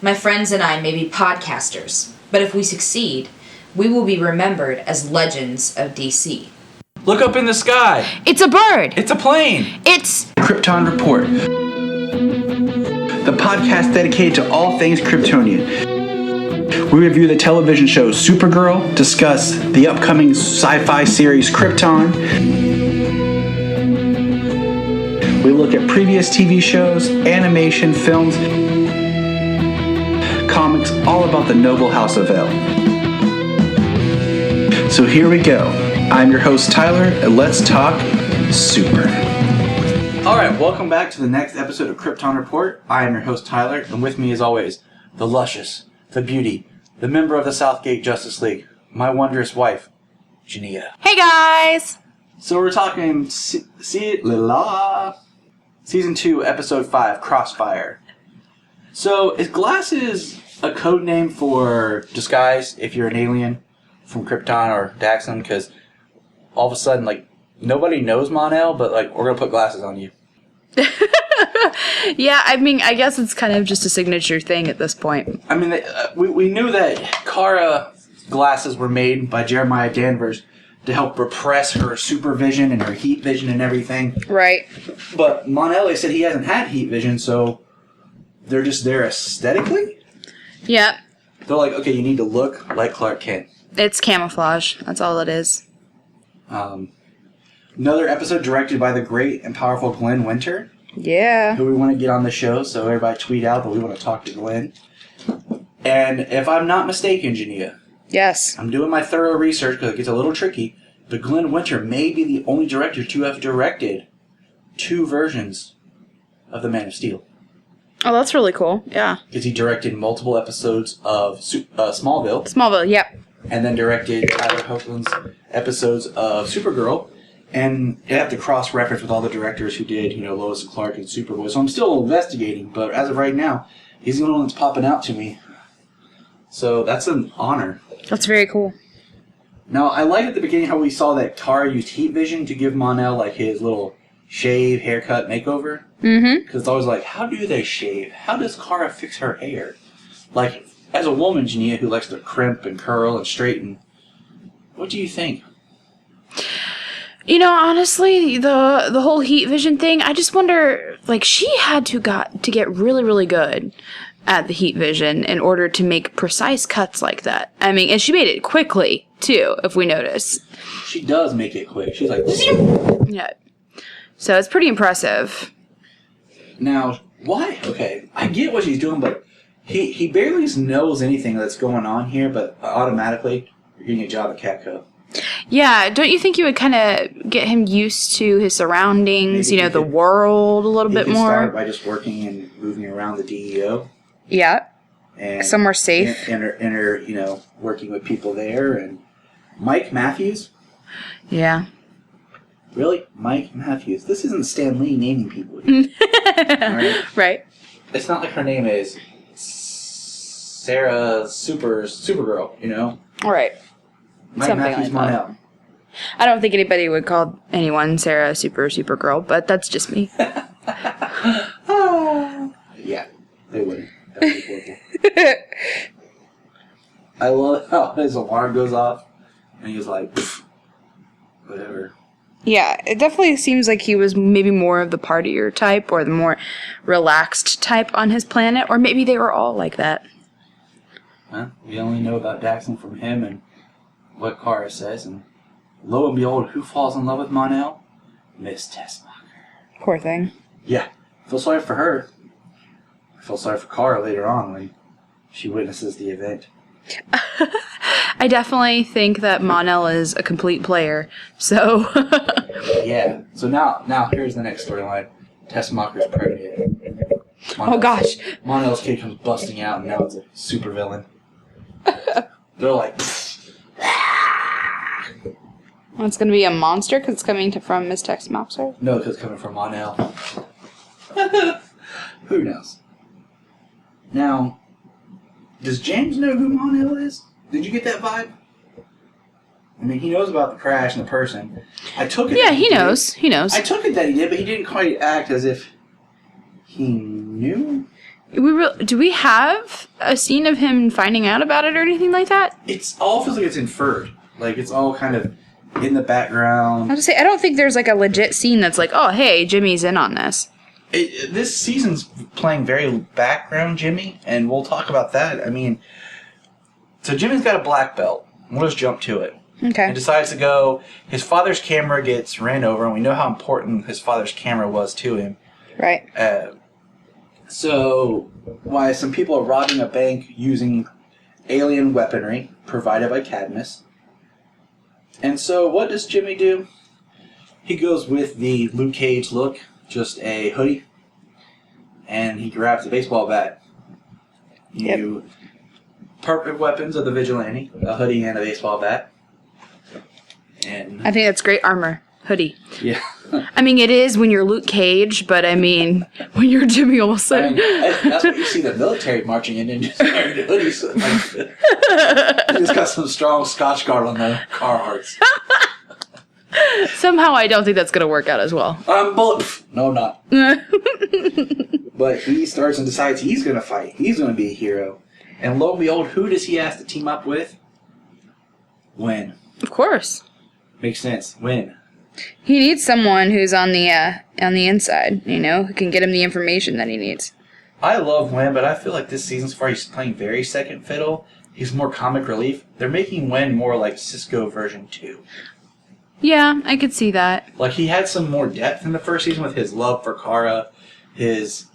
My friends and I may be podcasters, but if we succeed, we will be remembered as legends of DC. Look up in the sky. It's a bird. It's a plane. It's Krypton Report, the podcast dedicated to all things Kryptonian. We review the television show Supergirl, discuss the upcoming sci-fi series Krypton. We look at previous TV shows, animation, films, comics, all about the noble house of L. So here we go. I'm your host Tyler, and let's talk Super. Alright, welcome back to the next episode of Krypton Report. I am your host Tyler, and with me as always, the luscious, the beauty, the member of the Southgate Justice League, my wondrous wife, Jania. Hey guys! So we're talking Season 2, Episode 5, Crossfire. So is glasses a code name for disguise if you're an alien from Krypton or Daxon? Because all of a sudden, like, nobody knows Mon-El, but, like, we're going to put glasses on you. Yeah, I mean, I guess it's kind of just a signature thing at this point. I mean, we knew that Kara glasses were made by Jeremiah Danvers to help repress her supervision and her heat vision and everything. Right. But Mon-El said he hasn't had heat vision, so they're just there aesthetically? Yeah. They're like, okay, you need to look like Clark Kent. It's camouflage. That's all it is. Another episode directed by the great and powerful Glenn Winter, Yeah. who we want to get on the show, so everybody tweet out that we want to talk to Glenn. And if I'm not mistaken, Jania, Yes. I'm doing my thorough research because it gets a little tricky, but Glenn Winter may be the only director to have directed 2 versions of The Man of Steel. Oh, that's really cool. Yeah. Because he directed multiple episodes of Smallville, Smallville, yep. and then directed Tyler Hoechlin's episodes of Supergirl. And you have to cross-reference with all the directors who did, Lois and Clark and Superboy. So I'm still investigating, but as of right now, he's the only one that's popping out to me. So that's an honor. That's very cool. Now, I liked at the beginning how we saw that Kara used heat vision to give Mon-El, like, his little shave, haircut makeover. Mm-hmm. Because it's always like, how do they shave? How does Kara fix her hair? Like, as a woman, Jania, who likes to crimp and curl and straighten, what do you think? You know, honestly, the whole heat vision thing, I just wonder, like, she had to get really, really good at the heat vision in order to make precise cuts like that. I mean, and she made it quickly, too, if we notice. She does make it quick. She's like, Yeah. So it's pretty impressive. now, why? Okay, I get what she's doing, but he barely knows anything that's going on here, but automatically, you're getting a job at Catco. Yeah, don't you think you would kind of get him used to his surroundings, Maybe the world a little He bit could more? start by just working and moving around the DEO. Yeah. And Somewhere safe. And working with people there. And Mike Matthews? Yeah. Really? Mike Matthews. This isn't Stan Lee naming people here. Alright? Right. It's not like her name is Sarah Supergirl, All right. Mike Something Matthews like that. Mon-El. I don't think anybody would call anyone Sarah Supergirl, but that's just me. Yeah, they wouldn't. That would be horrible. I love how his alarm goes off, and he's like, pfft, whatever. Yeah, it definitely seems like he was maybe more of the partier type or the more relaxed type on his planet, or maybe they were all like that. Well, we only know about Daxon from him and what Kara says, and lo and behold, who falls in love with Mon-El? Miss Tessmacher. Poor thing. Yeah, I feel sorry for her. I feel sorry for Kara later on when she witnesses the event. I definitely think that Mon-El is a complete player, so... Yeah, so now here's the next storyline. Tessmacher's pregnant. Oh gosh. Mon-El's kid comes busting out, and now it's a super villain. They're like, pfft. Well, it's going to be a monster because it's coming from Miss Tessmacher. No, because it's coming from Mon-El. Who knows? Now, does James know who Mon-El is? Did you get that vibe? I mean, he knows about the crash and the person. I took it. Yeah, he knows. He knows. I took it that he did, but he didn't quite act as if he knew. Do we have a scene of him finding out about it or anything like that? It's all feels like it's inferred. Like, it's all kind of in the background. I was say I don't think there's like a legit scene that's like, oh, hey, Jimmy's in on this. This season's playing very background Jimmy, and we'll talk about that. I mean, so Jimmy's got a black belt. We'll just jump to it. Okay. He decides to go. His father's camera gets ran over, and we know how important his father's camera was to him. Right. So, why some people are robbing a bank using alien weaponry provided by Cadmus. And so, what does Jimmy do? He goes with the Luke Cage look, just a hoodie, and he grabs a baseball bat. Perfect weapons of the vigilante, a hoodie and a baseball bat. And I think that's great armor. Hoodie. Yeah. I mean, it is when you're Luke Cage, but I mean, when you're Jimmy Olsen. That's what you see the military marching in and just wearing the hoodies. He just got some strong Scotch Guard on the Carhartts. Somehow I don't think that's going to work out as well. No, I'm not. But he starts and decides he's going to fight. He's going to be a hero. And lo and behold, who does he have to team up with? Wynn. Of course. Makes sense. Wynn. He needs someone who's on the inside, who can get him the information that he needs. I love Wynn, but I feel like this season so far he's playing very second fiddle. He's more comic relief. They're making Wynn more like Cisco version 2. Yeah, I could see that. Like, he had some more depth in the first season with his love for Kara, his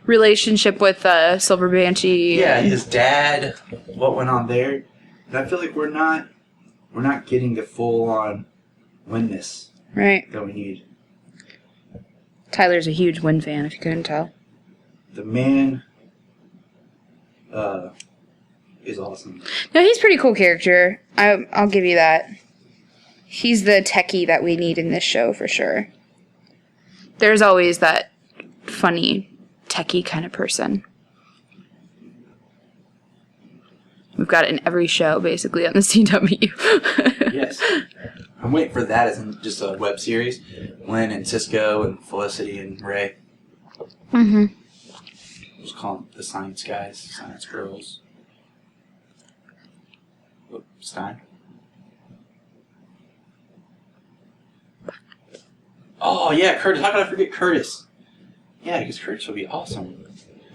relationship with Silver Banshee. Yeah, his dad, what went on there. And I feel like we're not getting the full-on Wynn-ness right. that we need. Tyler's a huge Wynn fan, if you couldn't tell. The man is awesome. No, he's a pretty cool character. I'll give you that. He's the techie that we need in this show for sure. There's always that funny techie kind of person. We've got it in every show, basically, on the CW. Yes. I'm waiting for that as in just a web series. Lynn and Cisco and Felicity and Ray. Mm-hmm. Just call them the science guys, science girls. Oh, Stein. Oh, yeah, Curtis. How could I forget Curtis? Yeah, because Curtis would be awesome.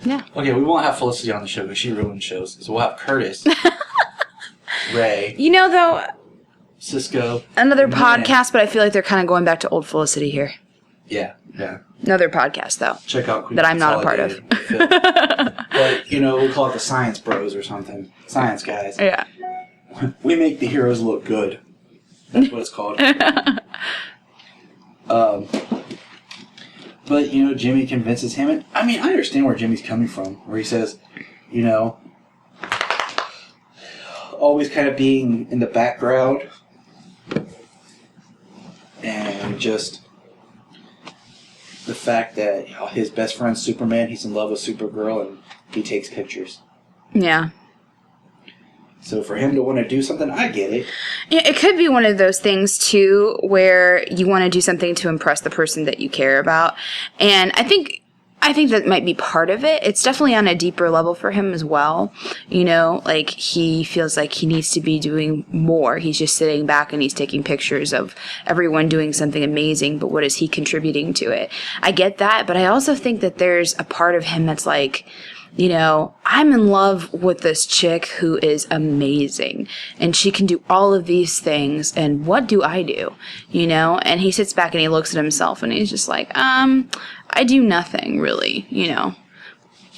Yeah. Okay, we won't have Felicity on the show because she ruins shows. So we'll have Curtis, Ray, Though, Cisco. another podcast, but I feel like they're kind of going back to old Felicity here. Yeah. Another podcast, though. Check out Queen that I'm not a part of. But, we'll call it the Science Bros or something. Science guys. Yeah. We make the heroes look good. That's what it's called. But, Jimmy convinces him. And, I understand where Jimmy's coming from. Where he says, always kind of being in the background. And just the fact that his best friend's Superman, he's in love with Supergirl, and he takes pictures. Yeah. So for him to want to do something, I get it. Yeah, it could be one of those things, too, where you want to do something to impress the person that you care about. And I think that might be part of it. It's definitely on a deeper level for him as well. He feels like he needs to be doing more. He's just sitting back and he's taking pictures of everyone doing something amazing, but what is he contributing to it? I get that, but I also think that there's a part of him that's like, I'm in love with this chick who is amazing and she can do all of these things. And what do I do? And he sits back and he looks at himself and he's just like, I do nothing really,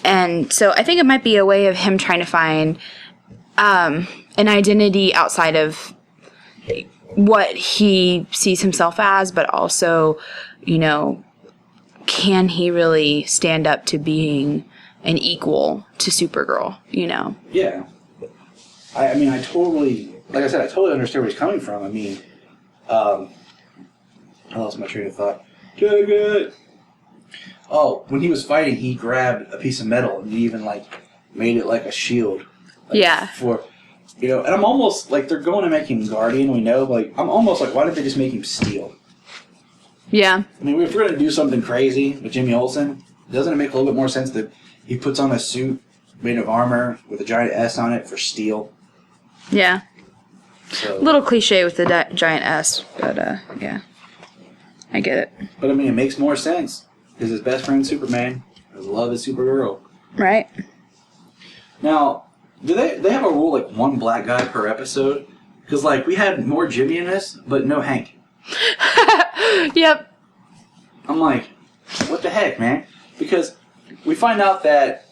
And so I think it might be a way of him trying to find, an identity outside of what he sees himself as, but also, can he really stand up to being an equal to Supergirl, Yeah. I totally, like I said, I totally understand where he's coming from. I lost my train of thought. Good. Oh, when he was fighting, he grabbed a piece of metal and he even, made it like a shield. Yeah. And I'm almost, they're going to make him Guardian, we know. I'm almost why didn't they just make him Steel? Yeah. If we're going to do something crazy with Jimmy Olsen, doesn't it make a little bit more sense to He puts on a suit made of armor with a giant S on it for steel. Yeah. So, A little cliche with the giant S, but yeah. I get it. but I mean, it makes more sense. Because his best friend Superman, his love is Supergirl. Right? Now, do they have a rule like one black guy per episode? Because like we had more Jimmy in this, but no Hank. Yep. I'm like, what the heck, man? Because we find out that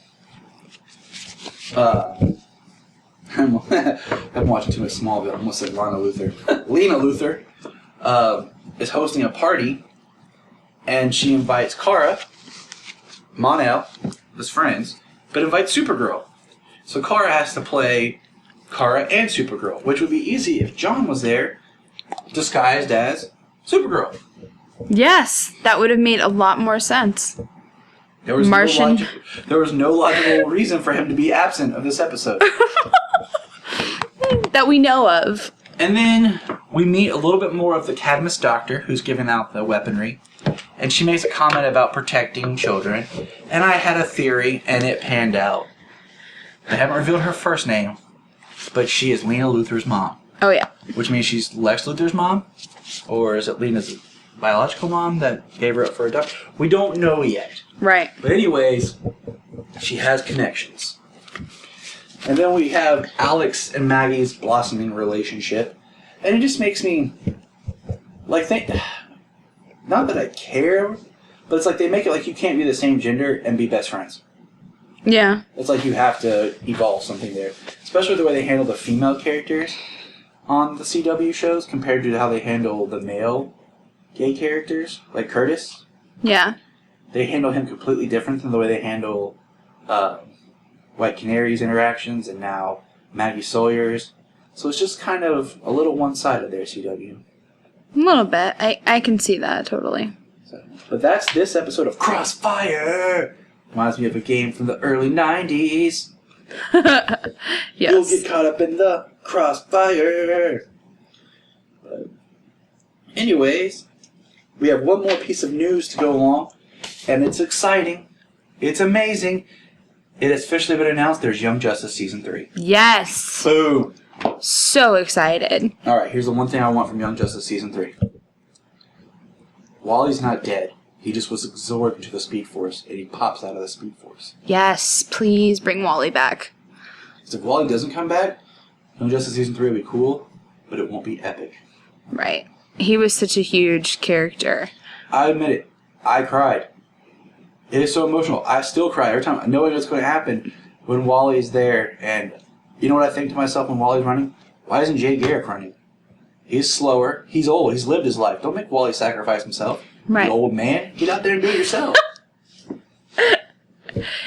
I'm watching too much Smallville. I almost said Lana Luthor. Lena Luthor is hosting a party, and she invites Kara, Mon-El, his friends, but invites Supergirl. So Kara has to play Kara and Supergirl, which would be easy if John was there, disguised as Supergirl. Yes, that would have made a lot more sense. There was Martian. there was no logical reason for him to be absent of this episode. That we know of. And then we meet a little bit more of the Cadmus doctor who's giving out the weaponry. And she makes a comment about protecting children. And I had a theory, and it panned out. They haven't revealed her first name, but she is Lena Luthor's mom. Oh, yeah. Which means she's Lex Luthor's mom? Or is it Lena's biological mom that gave her up for adoption? We don't know yet. Right. But anyways, she has connections. And then we have Alex and Maggie's blossoming relationship. And it just makes me, like, think, not that I care, but it's like they make it like you can't be the same gender and be best friends. Yeah. It's like you have to evolve something there. Especially the way they handle the female characters on the CW shows compared to how they handle the male gay characters, like Curtis. Yeah. They handle him completely different than the way they handle White Canary's interactions and now Maggie Sawyer's. So it's just kind of a little one-sided there, CW. A little bit. I can see that, totally. So, but that's this episode of Crossfire! Reminds me of a game from the early 90s. Yes. You'll get caught up in the crossfire! But anyways, we have one more piece of news to go along, and it's exciting. It's amazing. It has officially been announced there's Young Justice Season 3. Yes. Boom! So excited. Alright, here's the one thing I want from Young Justice Season 3. Wally's not dead. He just was absorbed into the Speed Force, and he pops out of the Speed Force. Yes, please bring Wally back. So if Wally doesn't come back, Young Justice Season 3 will be cool, but it won't be epic. Right. He was such a huge character. I admit it. I cried. It is so emotional. I still cry every time, knowing what's going to happen when Wally's there. And you know what I think to myself when Wally's running? Why isn't Jay Garrick running? He's slower. He's old. He's lived his life. Don't make Wally sacrifice himself. Right. You old man. Get out there and do it yourself.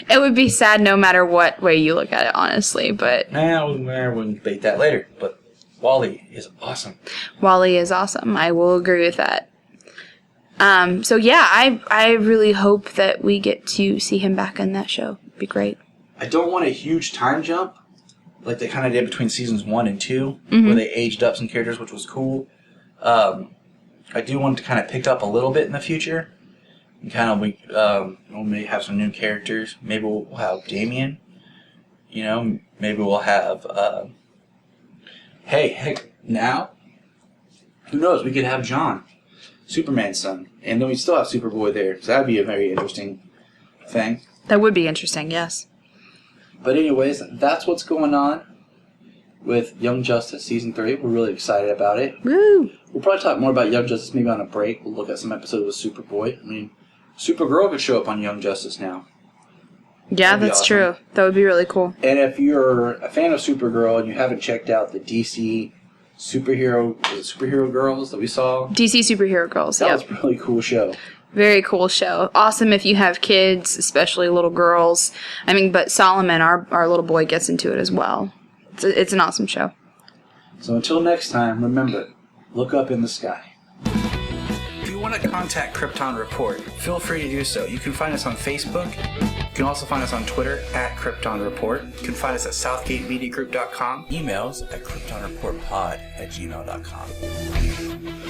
It would be sad no matter what way you look at it, honestly, but Nah, we can debate that later. But Wally is awesome. Wally is awesome. I will agree with that. So yeah, I really hope that we get to see him back in that show. It'd be great. I don't want a huge time jump like they kind of did between seasons 1 and 2, Mm-hmm. where they aged up some characters, which was cool. I do want it to kind of pick up a little bit in the future. And kind of, we'll maybe have some new characters. Maybe we'll have Damian. You know, maybe we'll have, heck, now, who knows, we could have John, Superman's son. And then we still have Superboy there. So that'd be a very interesting thing. That would be interesting, yes. But anyways, that's what's going on with Young Justice Season 3. We're really excited about it. Woo! We'll probably talk more about Young Justice maybe on a break. We'll look at some episodes with Superboy. I mean, Supergirl could show up on Young Justice now. Yeah, That'd be that's awesome. true. That would be really cool. And if you're a fan of Supergirl and you haven't checked out the DC Superhero Girls that we saw, DC Superhero Girls, that yep. was a really cool show. Very cool show. Awesome if you have kids, especially little girls. I mean, but Solomon, our little boy, gets into it as well. It's an awesome show. So until next time, remember, look up in the sky. If you want to contact Krypton Report, feel free to do so. You can find us on Facebook. You can also find us on Twitter at Krypton Report. You can find us at southgatemediagroup.com. Emails at kryptonreportpod@gmail.com.